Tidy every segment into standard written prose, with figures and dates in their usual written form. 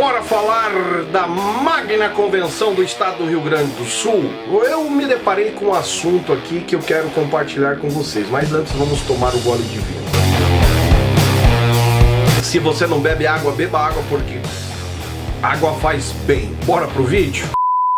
Bora falar da Magna Convenção do Estado do Rio Grande do Sul? Eu me deparei com um assunto aqui que eu quero compartilhar com vocês, mas antes vamos tomar o gole de vinho. Se você não bebe água, beba água, porque água faz bem. Bora pro vídeo?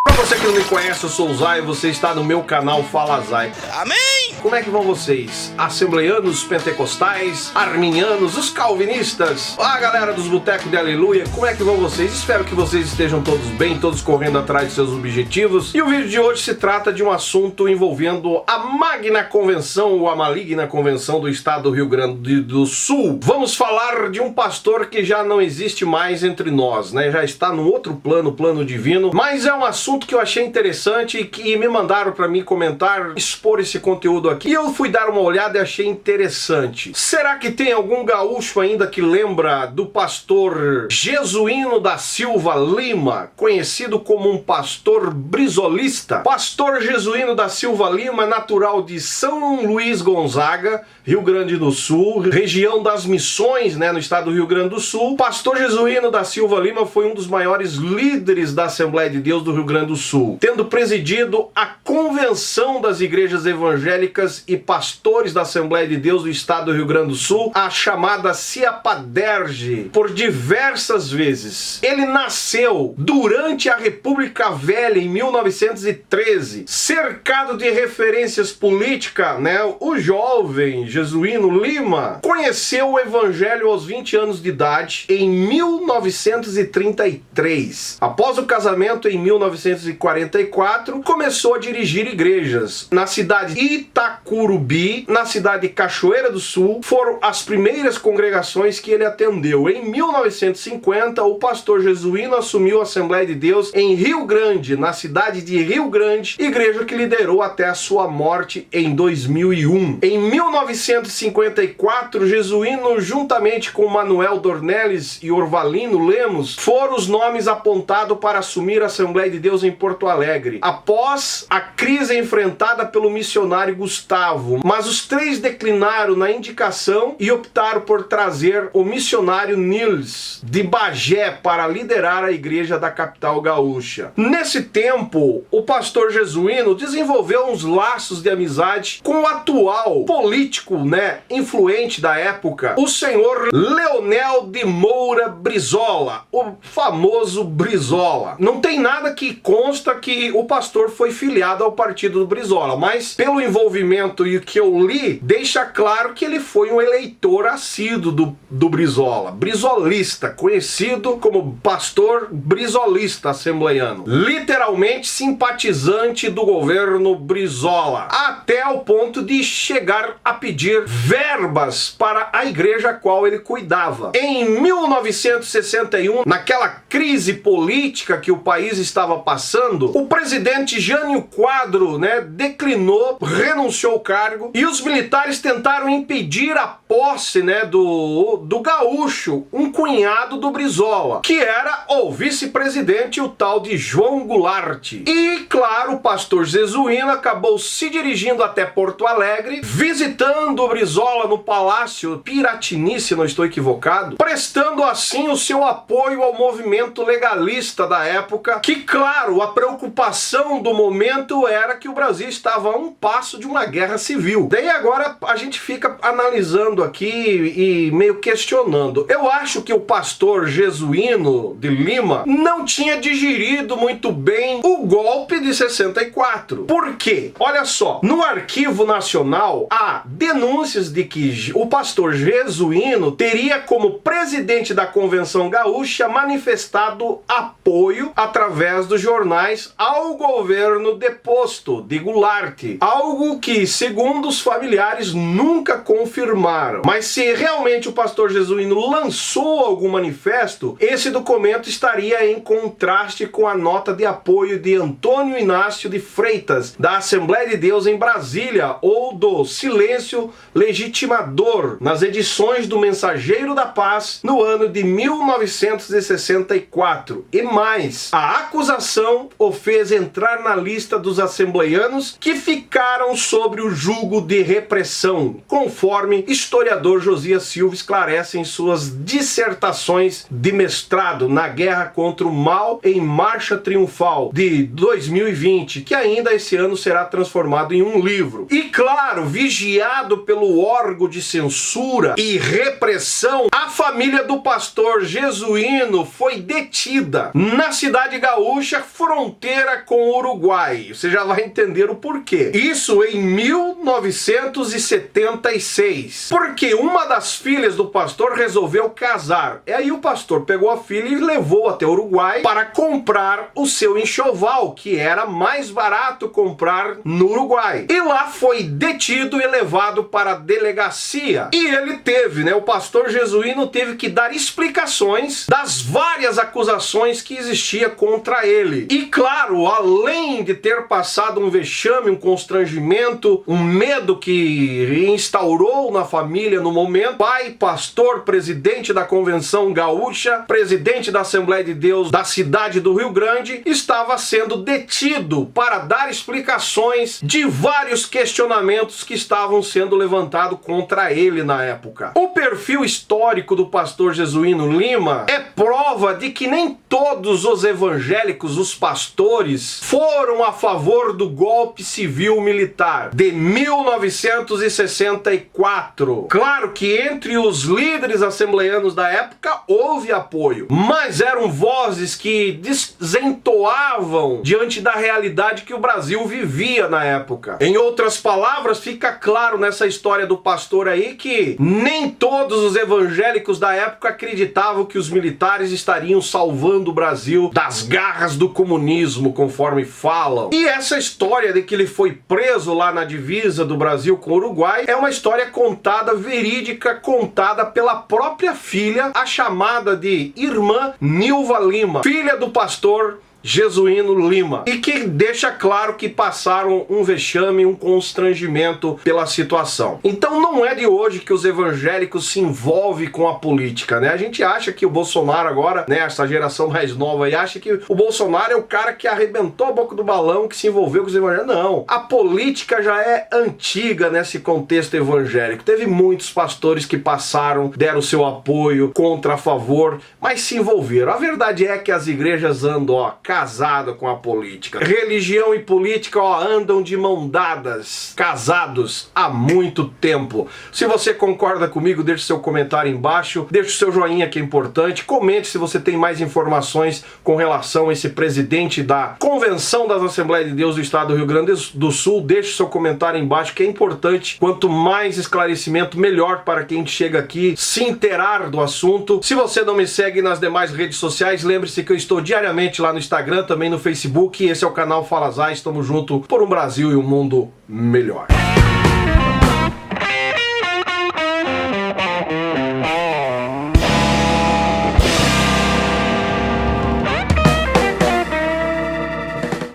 Pra você que não me conhece, eu sou o Zay, você está no meu canal Fala Zay. Amém! Como é que vão vocês? Assembleianos, pentecostais, arminianos, os calvinistas, a galera dos botecos de aleluia, como é que vão vocês? Espero que vocês estejam todos bem, todos correndo atrás de seus objetivos. E o vídeo de hoje se trata de um assunto envolvendo a Magna Convenção, ou a Maligna Convenção do Estado do Rio Grande do Sul. Vamos falar de um pastor que já não existe mais entre nós, né? Já está num outro plano, plano divino, mas é um assunto que eu achei interessante e que me mandaram para mim comentar, expor esse conteúdo aqui. Eu fui dar uma olhada e achei interessante. Será que tem algum gaúcho ainda que lembra do pastor Jesuíno da Silva Lima, conhecido como um pastor brizolista? Pastor Jesuíno da Silva Lima, natural de São Luís Gonzaga, Rio Grande do Sul, região das Missões, né, no estado do Rio Grande do Sul. Pastor Jesuíno da Silva Lima foi um dos maiores líderes da Assembleia de Deus do Rio Grande do Sul, tendo presidido a Convenção das Igrejas Evangélicas e Pastores da Assembleia de Deus do Estado do Rio Grande do Sul, a chamada CIAPADERJ, por diversas vezes. Ele nasceu durante a República Velha, em 1913, cercado de referências políticas, né? O jovem Jesuíno Lima conheceu o Evangelho aos 20 anos de idade, em 1933. Após o casamento, em 1944, começou a dirigir igrejas na cidade de Itacurubi, na cidade de Cachoeira do Sul. Foram as primeiras congregações que ele atendeu. Em 1950, o pastor Jesuíno assumiu a Assembleia de Deus em Rio Grande, na cidade de Rio Grande, igreja que liderou até a sua morte em 2001. Em 1954, Jesuíno, juntamente com Manuel Dornelles e Orvalino Lemos, foram os nomes apontados para assumir a Assembleia de Deus em Porto Alegre, após a crise enfrentada pelo missionário Gustavo. Mas os três declinaram na indicação e optaram por trazer o missionário Nils de Bagé para liderar a igreja da capital gaúcha. Nesse tempo, o pastor Jesuíno desenvolveu uns laços de amizade com o atual político, né, influente da época, o senhor Leonel de Moura Brizola, o famoso Brizola. Não tem nada que consta que o pastor foi filiado ao partido do Brizola, mas pelo envolvimento e o que eu li, deixa claro que ele foi um eleitor assíduo do Brizola, brizolista, conhecido como pastor brizolista assembleiano, literalmente simpatizante do governo Brizola, até ao ponto de chegar a pedir verbas para a igreja a qual ele cuidava. Em 1961, naquela crise política que o país estava passando, o presidente Jânio Quadro, né, declinou, renunciou ao cargo, e os militares tentaram impedir a posse, né, do gaúcho, um cunhado do Brizola, que era o vice-presidente, o tal de João Goulart. E, claro, o pastor Jesuíno acabou se dirigindo até Porto Alegre, visitando o Brizola no Palácio Piratini, se não estou equivocado, prestando assim o seu apoio ao movimento legalista da época, que, claro, a preocupação do momento era que o Brasil estava a um passo de uma guerra civil. Daí agora a gente fica analisando aqui e meio questionando. Eu acho que o pastor Jesuíno de Lima não tinha digerido muito bem o golpe de 64. Por quê? Olha só, no Arquivo Nacional há denúncias de que o pastor Jesuíno teria, como presidente da Convenção Gaúcha, manifestado apoio através dos jornais ao governo deposto de Goulart, algo que, segundo os familiares, nunca confirmaram. Mas se realmente o pastor Jesuíno lançou algum manifesto, esse documento estaria em contraste com a nota de apoio de Antônio Inácio de Freitas, da Assembleia de Deus em Brasília, ou do Silêncio Legitimador, nas edições do Mensageiro da Paz, no ano de 1964. E mais, a acusação o fez entrar na lista dos assembleianos que ficaram sob sobre o jugo de repressão, conforme historiador Josias Silva esclarece em suas dissertações de mestrado na Guerra contra o Mal em Marcha Triunfal de 2020, que ainda esse ano será transformado em um livro. E claro, vigiado pelo órgão de censura e repressão, a família do pastor jesuíno foi detida na cidade gaúcha, fronteira com o Uruguai. Você já vai entender o porquê. Isso em 1976. Porque uma das filhas do pastor resolveu casar. E aí o pastor pegou a filha e levou até o Uruguai para comprar o seu enxoval, que era mais barato comprar no Uruguai. E lá foi detido e levado para a delegacia. E ele teve, o pastor jesuíno teve que dar explicações das várias acusações que existia contra ele. E claro, além de ter passado um vexame, um constrangimento, um medo que instaurou na família no momento, pai, pastor, presidente da Convenção Gaúcha, presidente da Assembleia de Deus da cidade do Rio Grande, estava sendo detido para dar explicações de vários questionamentos que estavam sendo levantados contra ele na época. O perfil histórico do pastor jesuíno Lima é prova de que nem todos os evangélicos, os pastores, foram a favor do golpe civil-militar de 1964. Claro que entre os líderes assembleianos da época houve apoio, mas eram vozes que desentoavam diante da realidade que o Brasil vivia na época. Em outras palavras, fica claro nessa história do pastor aí que nem todos os evangélicos da época acreditavam que os militares estariam salvando o Brasil das garras do comunismo, conforme falam. E essa história de que ele foi preso lá na divisa do Brasil com o Uruguai é uma história contada, verídica, contada pela própria filha, a chamada de irmã Nilva Lima, filha do pastor jesuíno Lima, e que deixa claro que passaram um vexame, um constrangimento pela situação. Então não é de hoje que os evangélicos se envolvem com a política, A gente acha que o Bolsonaro agora, essa geração mais nova aí, acha que o Bolsonaro é o cara que arrebentou a boca do balão, que se envolveu com os evangélicos. Não, a política já é antiga nesse contexto evangélico. Teve muitos pastores que passaram, deram seu apoio, contra, a favor, mas se envolveram. A verdade é que as igrejas andam, casado com a política. Religião e política andam de mão dadas, casados há muito tempo. Se você concorda comigo, deixe seu comentário embaixo, deixe o seu joinha que é importante, comente se você tem mais informações com relação a esse presidente da Convenção das Assembleias de Deus do Estado do Rio Grande do Sul, deixe seu comentário embaixo que é importante. Quanto mais esclarecimento, melhor para quem chega aqui se inteirar do assunto. Se você não me segue nas demais redes sociais, lembre-se que eu estou diariamente lá no Instagram, também no Facebook, esse é o canal Fala Zay, estamos juntos por um Brasil e um mundo melhor.